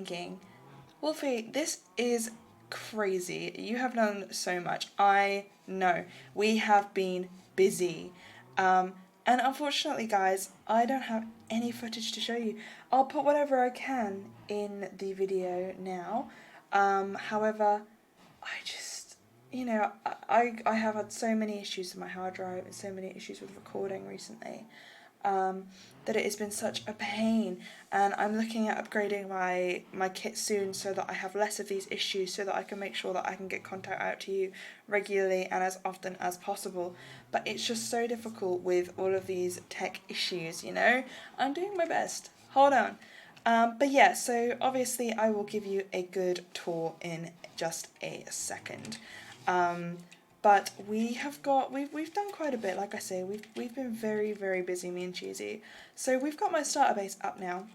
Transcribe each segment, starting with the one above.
thinking, Wolfie, this is crazy. You have done so much. I know. We have been busy. And unfortunately, guys, I don't have any footage to show you. I'll put whatever I can in the video now. However, I just, I have had so many issues with my hard drive and so many issues with recording recently. That it has been such a pain, and I'm looking at upgrading my kit soon so that I have less of these issues, so that I can make sure that I can get content out to you regularly and as often as possible. But it's just so difficult with all of these tech issues, I'm doing my best. Hold on. But yeah, so obviously I will give you a good tour in just a second. But we've done quite a bit. Like I say, we've been very, very busy, me and Cheesy. So we've got my starter base up now,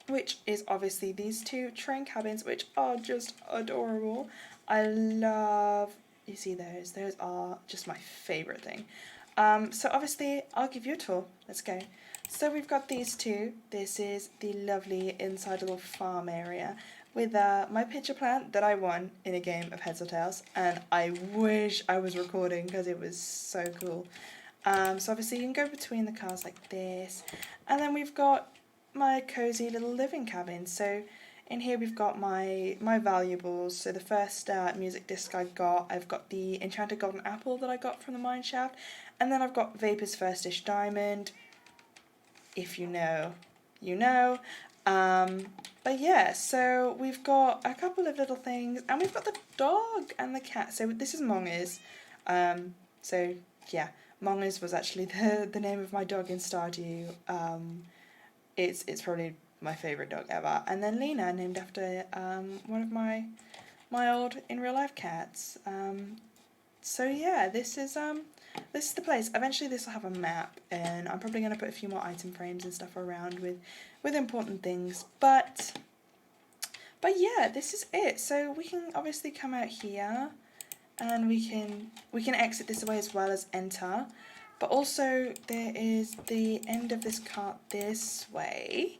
which is obviously these two train cabins, which are just adorable. I love, you see those are just my favourite thing. So obviously I'll give you a tour. Let's go. So we've got these two. This is the lovely inside little farm area with my pitcher plant that I won in a game of Heads or Tails, and I wish I was recording because it was so cool. So obviously you can go between the cars like this, and then we've got my cozy little living cabin. So in here we've got my valuables. So the first music disc I've got the enchanted golden apple that I got from the mine shaft, and then I've got Vapor's first-ish diamond. If you know, you know. But yeah, so we've got a couple of little things, and we've got the dog and the cat. So this is Mongers. So yeah, Mongers was actually the name of my dog in Stardew. It's probably my favourite dog ever. And then Lena, named after one of my old in real life cats. So yeah, this is the place. Eventually this will have a map, and I'm probably going to put a few more item frames and stuff around with important things. But yeah, this is it. So we can obviously come out here, and we can exit this way as well as enter. But also there is the end of this cart this way.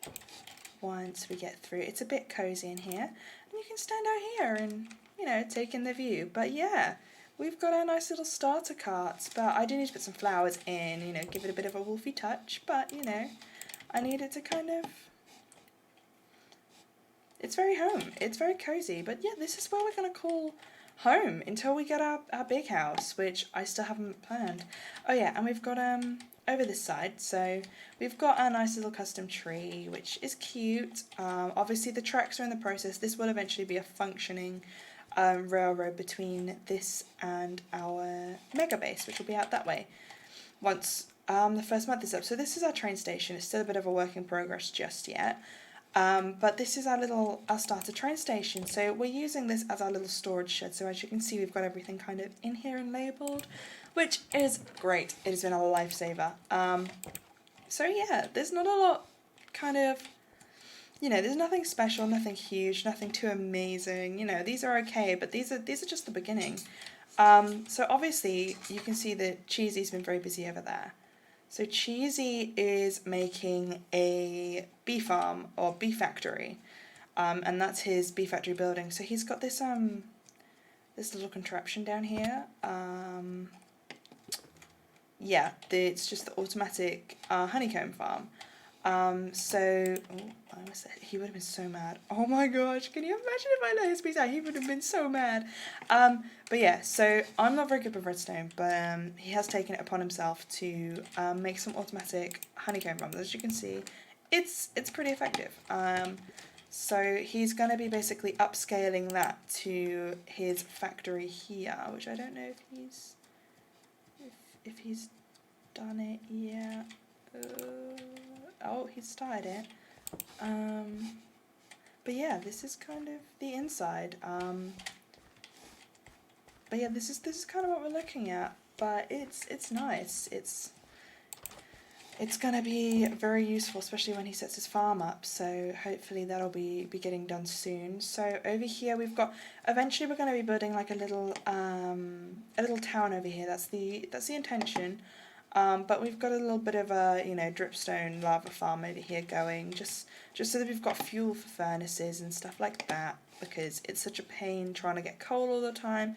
Once we get through, it's a bit cozy in here, and you can stand out here and take in the view. But yeah, we've got our nice little starter carts, but I do need to put some flowers in, give it a bit of a wolfy touch, but I need it to kind of, it's very home, it's very cozy. But yeah, this is where we're going to call home until we get our big house, which I still haven't planned. Oh yeah, and we've got over this side, so we've got our nice little custom tree, which is cute. Obviously the tracks are in the process. This will eventually be a functioning railroad between this and our mega base, which will be out that way once the first month is up. So this is our train station. It's still a bit of a work in progress just yet. But this is our starter train station. So we're using this as our little storage shed. So as you can see, we've got everything kind of in here and labelled, which is great. It has been a lifesaver. So yeah, there's not a lot kind of, there's nothing special, nothing huge, nothing too amazing. These are okay, but these are just the beginning. So obviously you can see that Cheesy's been very busy over there. So Cheesy is making a bee farm or bee factory, and that's his bee factory building. So he's got this this little contraption down here. Yeah, it's just the automatic honeycomb farm. He would have been so mad. Oh my gosh, can you imagine if I let his bees out? He would have been so mad. But yeah, so I'm not very good with redstone, but he has taken it upon himself to make some automatic honeycomb farms. As you can see, it's pretty effective. So he's going to be basically upscaling that to his factory here, which I don't know if he's done it yet. Oh, he started it. But yeah, this is kind of the inside. But yeah, this is kind of what we're looking at. But it's nice. It's gonna be very useful, especially when he sets his farm up. So hopefully that'll be getting done soon. So over here we've got. Eventually we're gonna be building like a little town over here. That's the intention. But we've got a little bit of a, you know, dripstone lava farm over here going, just so that we've got fuel for furnaces and stuff like that, because it's such a pain trying to get coal all the time.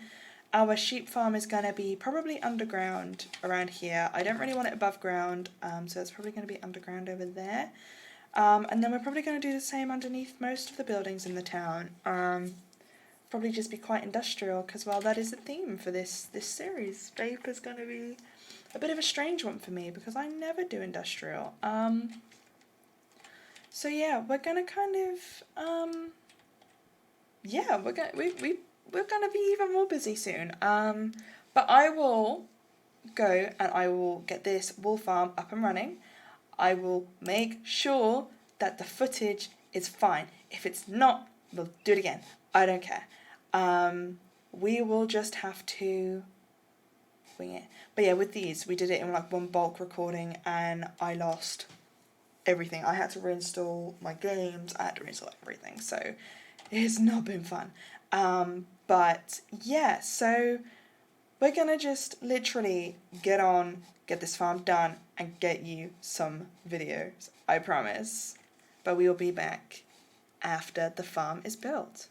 Our sheep farm is going to be probably underground around here. I don't really want it above ground, so it's probably going to be underground over there. And then we're probably going to do the same underneath most of the buildings in the town. Probably just be quite industrial, because, well, that is the theme for this series. Vapor's going to be a bit of a strange one for me, because I never do industrial. So yeah, we're going to kind of, yeah, we're going to be even more busy soon. But I will go and I will get this wool farm up and running. I will make sure that the footage is fine. If it's not, we'll do it again. I don't care. We will just have to wing it. But yeah, with these, we did it in like one bulk recording and I lost everything. I had to reinstall my games. I had to reinstall everything. So it's not been fun. But yeah, so we're gonna just literally get this farm done and get you some videos, I promise. But we will be back after the farm is built.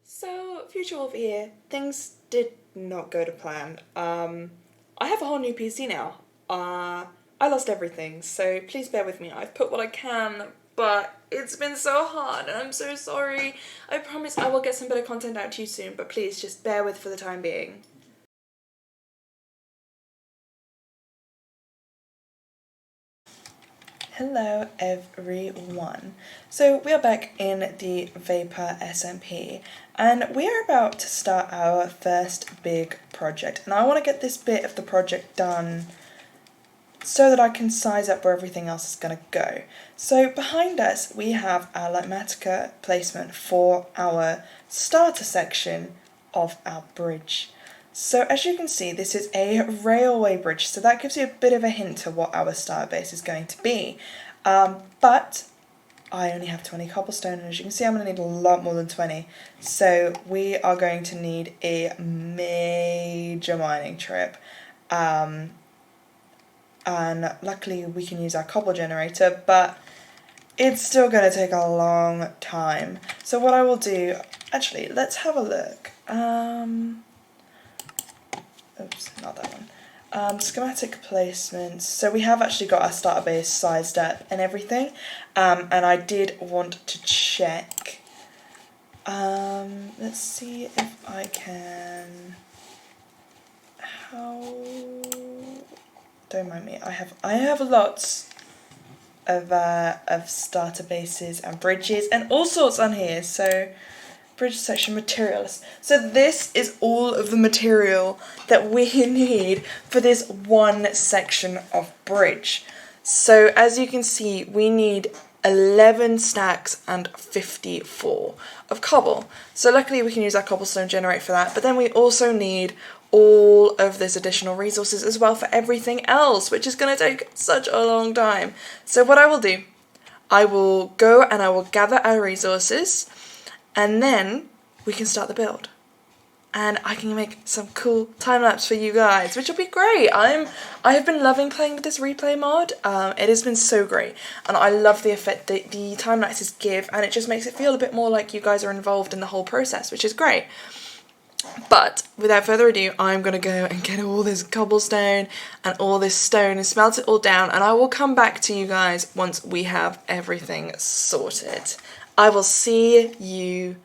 So, Future Wolf here. Things did not go to plan. I have a whole new PC now. I lost everything, so please bear with me. I've put what I can, but it's been so hard and I'm so sorry. I promise I will get some better content out to you soon, but please just bear with for the time being. Hello everyone. So we are back in the Vapor SMP and we are about to start our first big project, and I want to get this bit of the project done so that I can size up where everything else is going to go. So behind us we have our Ligmatica placement for our starter section of our bridge. So as you can see, this is a railway bridge, so that gives you a bit of a hint to what our starter base is going to be. But I only have 20 cobblestone, and as you can see I'm going to need a lot more than 20. So we are going to need a major mining trip. And luckily we can use our cobble generator, but it's still going to take a long time. So what I will do, actually, let's have a look. Oops, not that one. Schematic placements. So we have actually got our starter base sized up and everything. And I did want to check. Let's see if I can. How? Don't mind me. I have lots of starter bases and bridges and all sorts on here. So. Bridge section materials. So this is all of the material that we need for this one section of bridge. So as you can see, we need 11 stacks and 54 of cobble. So luckily we can use our cobblestone generator for that, but then we also need all of this additional resources as well for everything else, which is going to take such a long time. So what I will do, I will go and I will gather our resources, and then we can start the build. And I can make some cool time-lapse for you guys, which will be great. I have been loving playing with this replay mod. It has been so great. And I love the effect that the time-lapses give, and it just makes it feel a bit more like you guys are involved in the whole process, which is great. But without further ado, I'm going to go and get all this cobblestone and all this stone and smelt it all down, and I will come back to you guys once we have everything sorted. I will see you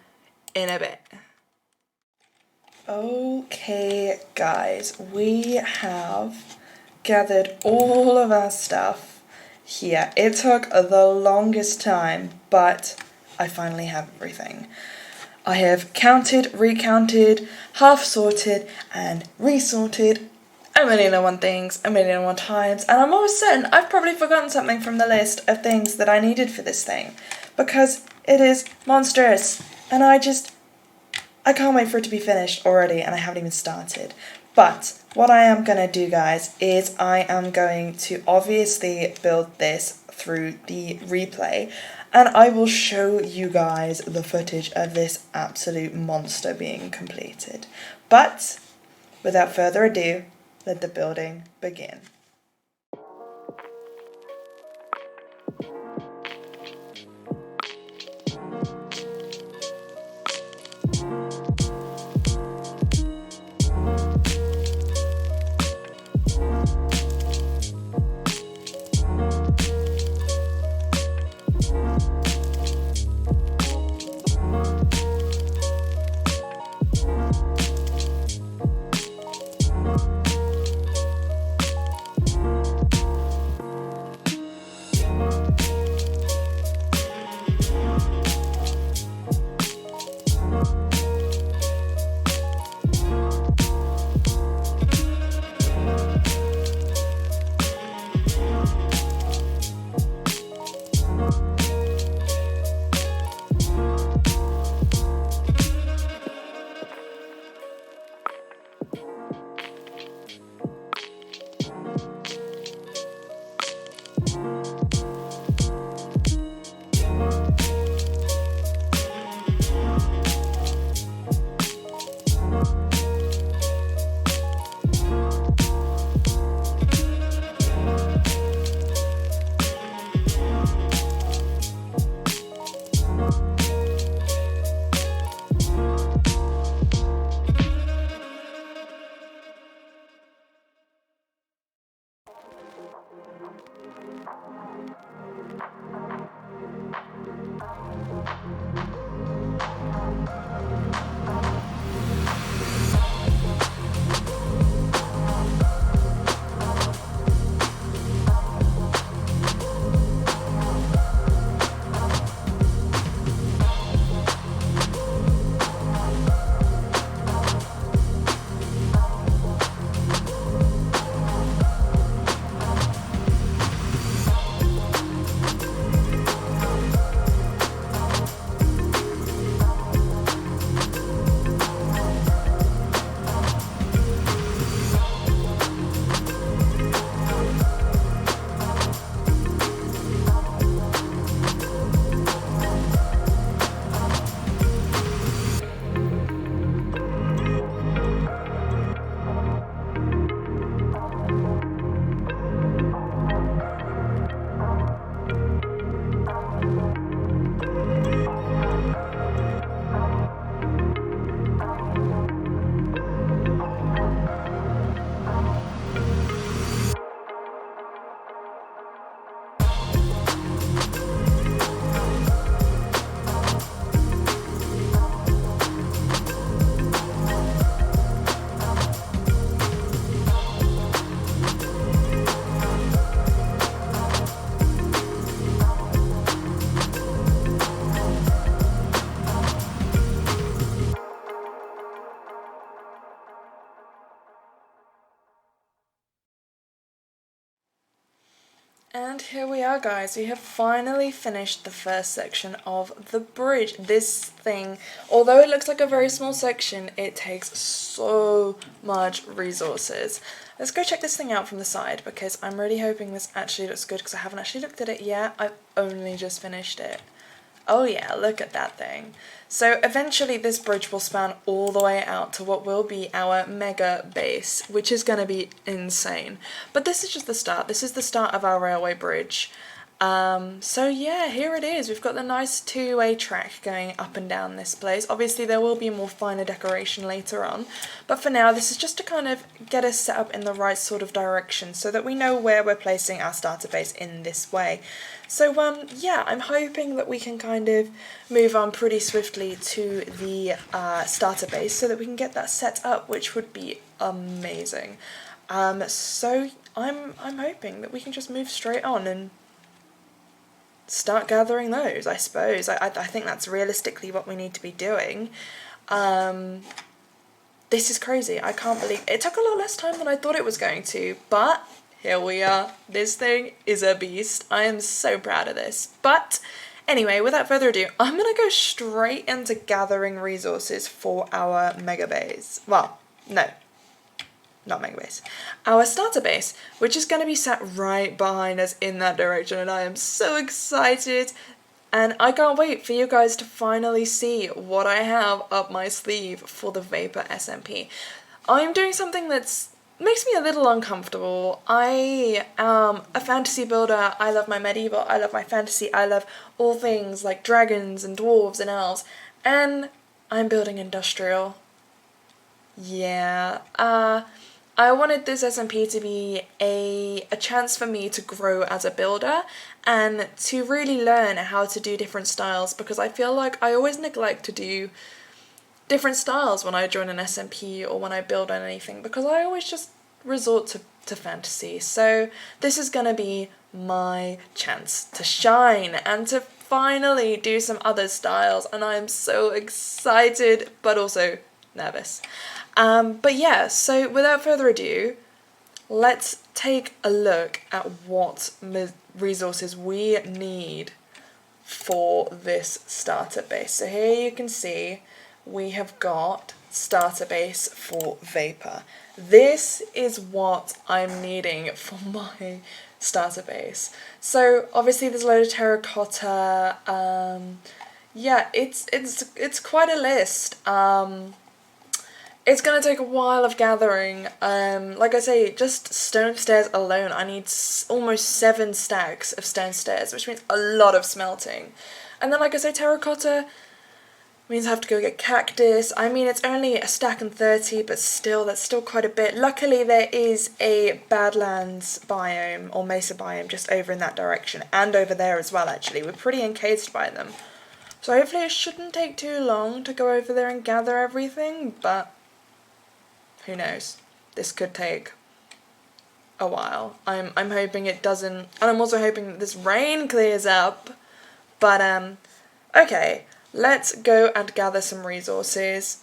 in a bit. Okay guys, we have gathered all of our stuff here. It took the longest time, but I finally have everything. I have counted, recounted, half sorted and resorted a million and one things, a million and one times, and I'm almost certain I've probably forgotten something from the list of things that I needed for this thing, because it is monstrous, and I can't wait for it to be finished already, and I haven't even started. But what I am going to do, guys, is I am going to obviously build this through the replay, and I will show you guys the footage of this absolute monster being completed. But without further ado, let the building begin. And here we are, guys. We have finally finished the first section of the bridge. This thing, although it looks like a very small section, it takes so much resources. Let's go check this thing out from the side, because I'm really hoping this actually looks good, because I haven't actually looked at it yet. I've only just finished it. Oh yeah, look at that thing. So eventually this bridge will span all the way out to what will be our mega base, which is going to be insane. But this is just the start. This is the start of our railway bridge. So yeah, here it is. We've got the nice two-way track going up and down this place. Obviously there will be more finer decoration later on, but for now this is just to kind of get us set up in the right sort of direction so that we know where we're placing our starter base in this way. So yeah, I'm hoping that we can kind of move on pretty swiftly to the starter base so that we can get that set up, which would be amazing. So I'm hoping that we can just move straight on and start gathering those, I suppose. I think that's realistically what we need to be doing. This is crazy. I can't believe it took a lot less time than I thought it was going to, but here we are. This thing is a beast. I am so proud of this. But anyway, without further ado, I'm gonna go straight into gathering resources for our mega base. Well, no, not mega base, our starter base, which is going to be sat right behind us in that direction, and I am so excited, and I can't wait for you guys to finally see what I have up my sleeve for the Vapor SMP. I'm doing something that's makes me a little uncomfortable. I am a fantasy builder. I love my medieval, I love my fantasy, I love all things like dragons and dwarves and elves, and I'm building industrial. Yeah, I wanted this SMP to be a chance for me to grow as a builder and to really learn how to do different styles, because I feel like I always neglect to do different styles when I join an SMP or when I build on anything, because I always just resort to fantasy. So this is gonna be my chance to shine and to finally do some other styles, and I'm so excited but also nervous. But yeah, so without further ado, let's take a look at what resources we need for this starter base. So here you can see we have got starter base for vapor. This is what I'm needing for my starter base. So obviously there's a load of terracotta. Yeah, it's quite a list. It's gonna take a while of gathering. Like I say, just stone stairs alone, I need almost 7 stacks of stone stairs, which means a lot of smelting. And then, like I say, terracotta means I have to go get cactus. I mean, it's only a stack and 30, but still, that's still quite a bit. Luckily, there is a Badlands biome, or Mesa biome, just over in that direction, and over there as well, actually. We're pretty encased by them. So hopefully it shouldn't take too long to go over there and gather everything, but who knows? This could take a while. I'm hoping it doesn't, and I'm also hoping that this rain clears up. But okay, let's go and gather some resources.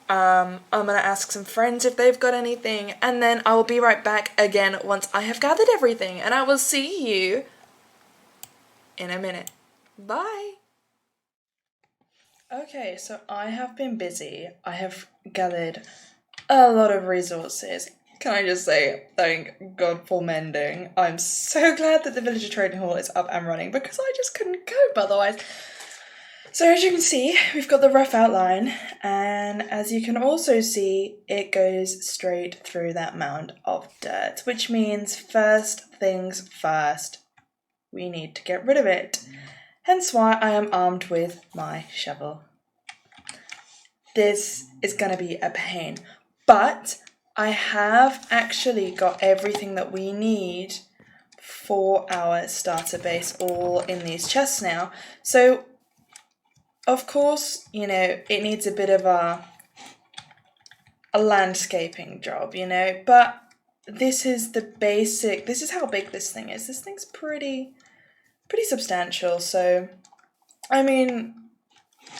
I'm gonna ask some friends if they've got anything, and then I will be right back again once I have gathered everything, and I will see you in a minute. Bye. Okay, so I have been busy. I have gathered a lot of resources. Can I just say, thank God for mending. I'm so glad that the villager trading hall is up and running, because I just couldn't cope otherwise. So as you can see, we've got the rough outline, and as you can also see, it goes straight through that mound of dirt, which means first things first, we need to get rid of it. Hence why I am armed with my shovel. This is going to be a pain, but I have actually got everything that we need for our starter base all in these chests now. So, of course, you know, it needs a bit of a landscaping job, you know, but this is the basic, this is how big this thing is. This thing's pretty substantial, so, I mean,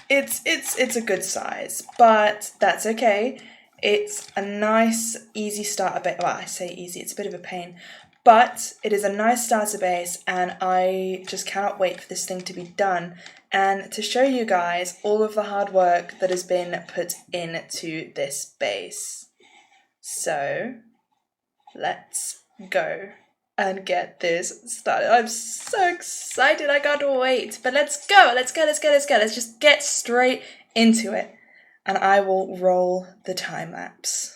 it's a good size, but that's okay. It's a nice, easy starter base. Well, I say easy, it's a bit of a pain, but it is a nice starter base, and I just cannot wait for this thing to be done and to show you guys all of the hard work that has been put into this base. So, let's go and get this started. I'm so excited, I can't wait. But let's go. Let's just get straight into it. And I will roll the time lapse.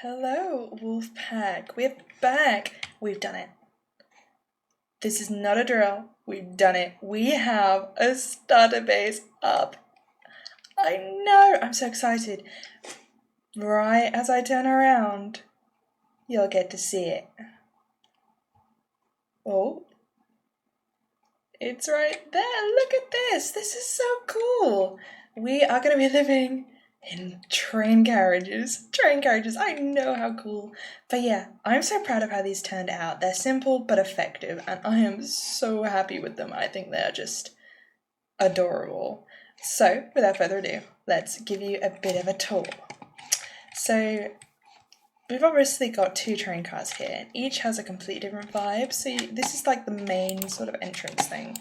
Hello, Wolfpack. We're back. We've done it. This is not a drill. We've done it. We have a starter base up. I know. I'm so excited. Right as I turn around, you'll get to see it. Oh, it's right there. Look at this. This is so cool. We are going to be living in train carriages. Train carriages. I know, how cool. But yeah, I'm so proud of how these turned out. They're simple but effective, and I am so happy with them. I think they're just adorable. So, without further ado, let's give you a bit of a tour. So, we've obviously got 2 train cars here, and each has a completely different vibe. So this is like the main sort of entrance thing.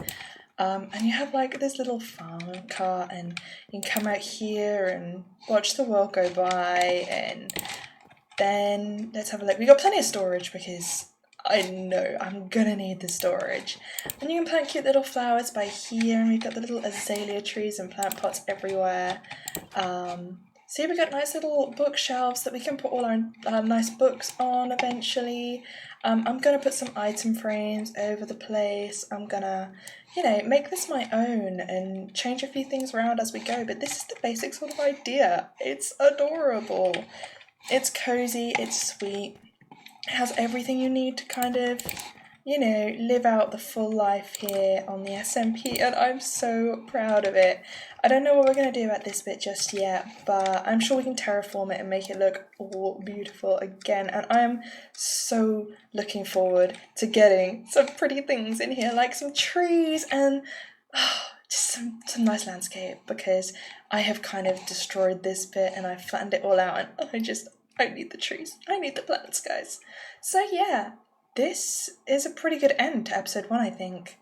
And you have like this little farm car, and you can come out here and watch the world go by. And then let's have a look. We got plenty of storage because I know I'm gonna need the storage. And you can plant cute little flowers by here, and we've got the little azalea trees and plant pots everywhere. See, we've got nice little bookshelves that we can put all our nice books on eventually. I'm going to put some item frames over the place. I'm going to, make this my own and change a few things around as we go. But this is the basic sort of idea. It's adorable. It's cozy. It's sweet. It has everything you need to kind of, live out the full life here on the SMP, and I'm so proud of it. I don't know what we're going to do about this bit just yet, but I'm sure we can terraform it and make it look all beautiful again, and I am so looking forward to getting some pretty things in here, like some trees and just some nice landscape, because I have kind of destroyed this bit and I've flattened it all out, and I need the trees. I need the plants, guys. So yeah, this is a pretty good end to episode 1, I think.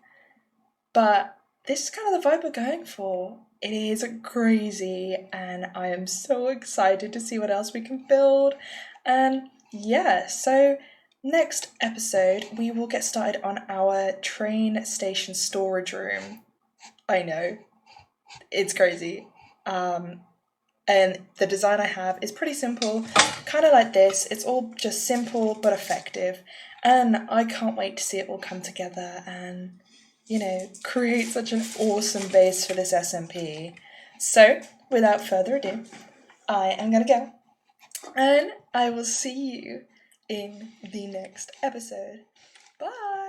But this is kind of the vibe we're going for. It is crazy, and I am so excited to see what else we can build. And yeah, so next episode, we will get started on our train station storage room. I know, it's crazy. And the design I have is pretty simple, kind of like this. It's all just simple but effective. And I can't wait to see it all come together and, create such an awesome base for this SMP. So, without further ado, I am going to go. And I will see you in the next episode. Bye!